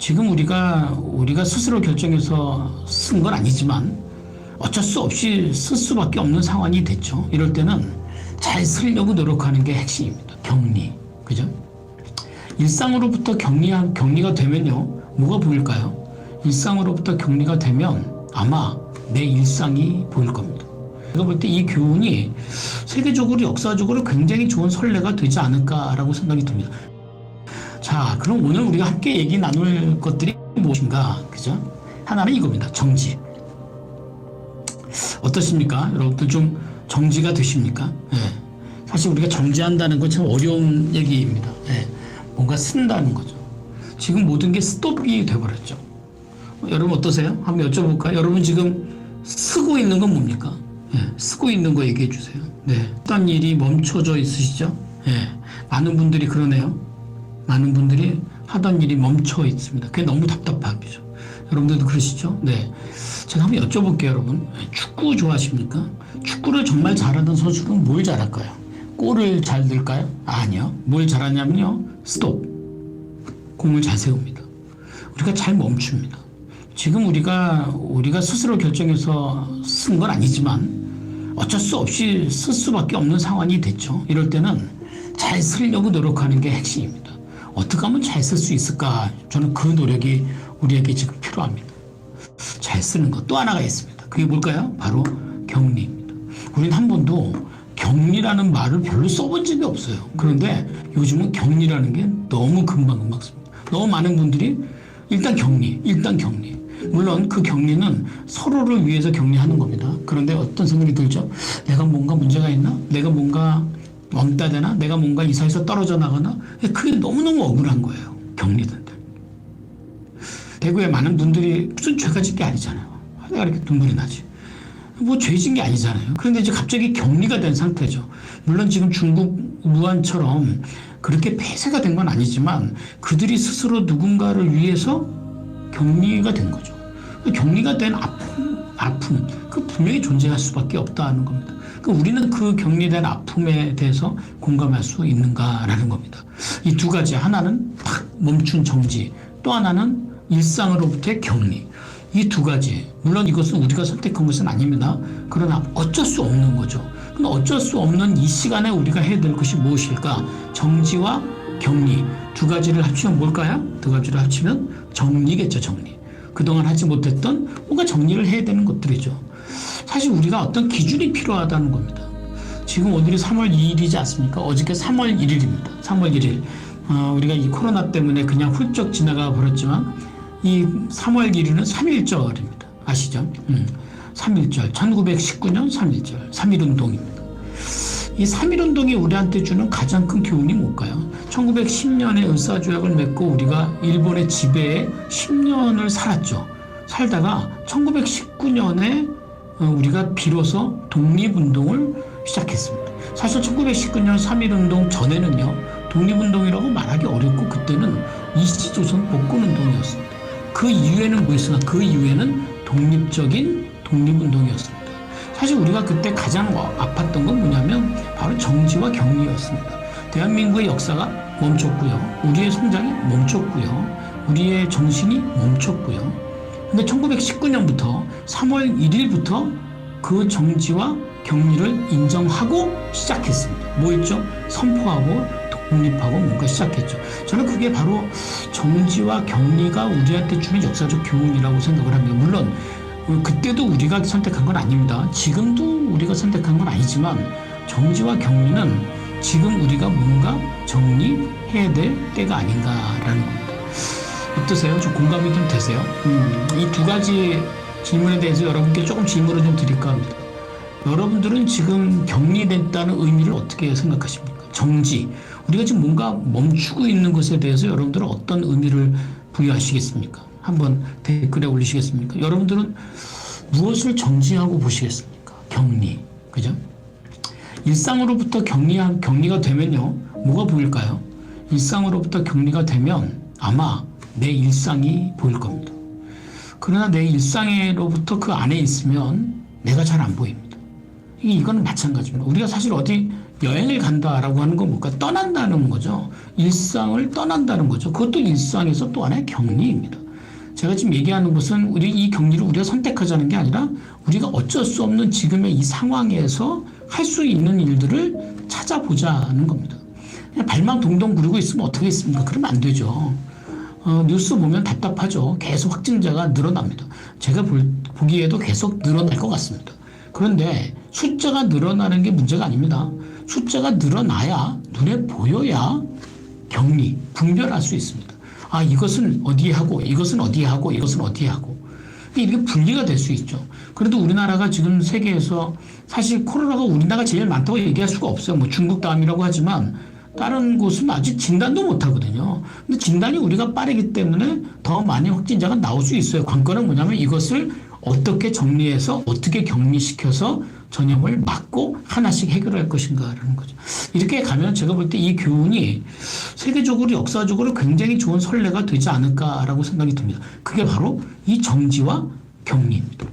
지금 우리가 스스로 결정해서 쓴 건 아니지만 어쩔 수 없이 쓸 수밖에 없는 상황이 됐죠. 이럴 때는 잘 쓰려고 노력하는 게 핵심입니다. 격리. 그죠? 일상으로부터 격리가 되면요. 뭐가 보일까요? 일상으로부터 격리가 되면 아마 내 일상이 보일 겁니다. 제가 볼 때 이 교훈이 세계적으로 역사적으로 굉장히 좋은 선례가 되지 않을까라고 생각이 듭니다. 자, 그럼 오늘 우리가 함께 얘기 나눌 것들이 무엇인가? 그죠? 하나는 이겁니다. 정지. 어떠십니까? 여러분들 좀 정지가 되십니까? 네. 사실 우리가 정지한다는 건 참 어려운 얘기입니다. 네. 뭔가 쓴다는 거죠. 지금 모든 게 스톱이 돼버렸죠. 여러분 어떠세요? 한번 여쭤볼까요? 여러분 지금 쓰고 있는 건 뭡니까? 네. 쓰고 있는 거 얘기해 주세요. 네. 어떤 일이 멈춰져 있으시죠? 네. 많은 분들이 그러네요. 많은 분들이 하던 일이 멈춰 있습니다. 그게 너무 답답하죠. 여러분들도 그러시죠? 네. 제가 한번 여쭤볼게요, 여러분. 축구 좋아하십니까? 축구를 정말 잘하는 선수는 뭘 잘할까요? 골을 잘 넣을까요? 아니요. 뭘 잘하냐면요. 스톱. 공을 잘 세웁니다. 우리가 잘 멈춥니다. 지금 우리가 스스로 결정해서 쓴 건 아니지만 어쩔 수 없이 쓸 수밖에 없는 상황이 됐죠. 이럴 때는 잘 쓰려고 노력하는 게 핵심입니다. 어떻게 하면 잘 쓸 수 있을까? 저는 그 노력이 우리에게 지금 필요합니다. 잘 쓰는 것 또 하나가 있습니다. 그게 뭘까요? 바로 격리입니다. 우리는 한 번도 격리라는 말을 별로 써본 적이 없어요. 그런데 요즘은 격리라는 게 너무 금방금방 씁니다. 너무 많은 분들이 일단 격리. 물론 그 격리는 서로를 위해서 격리하는 겁니다. 그런데 어떤 생각이 들죠? 내가 뭔가 문제가 있나? 내가 뭔가 왕따 되나? 내가 뭔가 이 사회에서 떨어져 나가나? 그게 너무너무 억울한 거예요. 격리된다. 대구에 많은 분들이 무슨 죄가 진 게 아니잖아요. 내가 이렇게 눈물이 나지. 뭐 죄 진 게 아니잖아요. 그런데 이제 갑자기 격리가 된 상태죠. 물론 지금 중국 우한처럼 그렇게 폐쇄가 된 건 아니지만 그들이 스스로 누군가를 위해서 격리가 된 거죠. 격리가 된 아픔, 그 분명히 존재할 수밖에 없다는 겁니다. 우리는 그 격리된 아픔에 대해서 공감할 수 있는가라는 겁니다. 이 두 가지, 하나는 탁 멈춘 정지, 또 하나는 일상으로부터의 격리. 이 두 가지, 물론 이것은 우리가 선택한 것은 아닙니다. 그러나 어쩔 수 없는 거죠. 근데 어쩔 수 없는 이 시간에 우리가 해야 될 것이 무엇일까? 정지와 격리. 두 가지를 합치면 뭘까요? 두 가지를 합치면 정리겠죠, 정리. 그동안 하지 못했던 뭔가 정리를 해야 되는 것들이죠. 사실 우리가 어떤 기준이 필요하다는 겁니다. 지금 오늘이 3월 2일이지 않습니까? 어저께 3월 1일입니다. 3월 1일. 우리가 이 코로나 때문에 그냥 훌쩍 지나가 버렸지만 이 3월 1일은 3.1절입니다. 아시죠? 3.1절. 1919년 3.1절. 3.1운동입니다. 이 3.1운동이 우리한테 주는 가장 큰 교훈이 뭘까요? 1910년에 을사조약을 맺고 우리가 일본의 지배에 10년을 살았죠. 살다가 1919년에 우리가 비로소 독립운동을 시작했습니다. 사실 1919년 3.1운동 전에는요, 독립운동이라고 말하기 어렵고 그때는 일시조선 복권운동이었습니다. 그 이후에는 뭐였으나 그 이후에는 독립적인 독립운동이었습니다. 사실 우리가 그때 가장 아팠던 건 뭐냐면 바로 정지와 격리였습니다. 대한민국의 역사가 멈췄고요. 우리의 성장이 멈췄고요. 우리의 정신이 멈췄고요. 근데 1919년부터 3월 1일부터 그 정지와 격리를 인정하고 시작했습니다. 뭐 있죠? 선포하고 독립하고 뭔가 시작했죠. 저는 그게 바로 정지와 격리가 우리한테 주는 역사적 교훈이라고 생각을 합니다. 물론 그때도 우리가 선택한 건 아닙니다. 지금도 우리가 선택한 건 아니지만 정지와 격리는 지금 우리가 뭔가 정리해야 될 때가 아닌가라는 겁니다. 어떠세요? 좀 공감이 좀 되세요? 이 두 가지 질문에 대해서 여러분께 조금 질문을 좀 드릴까 합니다. 여러분들은 지금 격리됐다는 의미를 어떻게 생각하십니까? 정지. 우리가 지금 뭔가 멈추고 있는 것에 대해서 여러분들은 어떤 의미를 부여하시겠습니까? 한번 댓글에 올리시겠습니까? 여러분들은 무엇을 정지하고 보시겠습니까? 격리. 그죠? 일상으로부터 격리가 되면요. 뭐가 보일까요? 일상으로부터 격리가 되면 아마 내 일상이 보일 겁니다. 그러나 내 일상으로부터 그 안에 있으면 내가 잘 안 보입니다. 이건 마찬가지입니다. 우리가 사실 어디 여행을 간다라고 하는 건 뭘까? 떠난다는 거죠. 일상을 떠난다는 거죠. 그것도 일상에서 또 하나의 격리입니다. 제가 지금 얘기하는 것은 이 격리를 우리가 선택하자는 게 아니라 우리가 어쩔 수 없는 지금의 이 상황에서 할 수 있는 일들을 찾아보자는 겁니다. 그냥 발만 동동 구르고 있으면 어떻게 있습니까? 그러면 안 되죠. 뉴스 보면 답답하죠. 계속 확진자가 늘어납니다. 제가 보기에도 계속 늘어날 것 같습니다. 그런데 숫자가 늘어나는 게 문제가 아닙니다. 숫자가 늘어나야 눈에 보여야 격리, 분별할 수 있습니다. 아, 이것은 어디에 하고 이것은 어디에 하고 이것은 어디에 하고 이렇게 분리가 될 수 있죠. 그래도 우리나라가 지금 세계에서 사실 코로나가 우리나라가 제일 많다고 얘기할 수가 없어요. 뭐 중국 다음이라고 하지만 다른 곳은 아직 진단도 못 하거든요. 근데 진단이 우리가 빠르기 때문에 더 많은 확진자가 나올 수 있어요. 관건은 뭐냐면 이것을 어떻게 정리해서 어떻게 격리시켜서 전염을 막고 하나씩 해결할 것인가라는 거죠. 이렇게 가면 제가 볼 때 이 교훈이 세계적으로 역사적으로 굉장히 좋은 선례가 되지 않을까라고 생각이 듭니다. 그게 바로 이 정지와 격리입니다.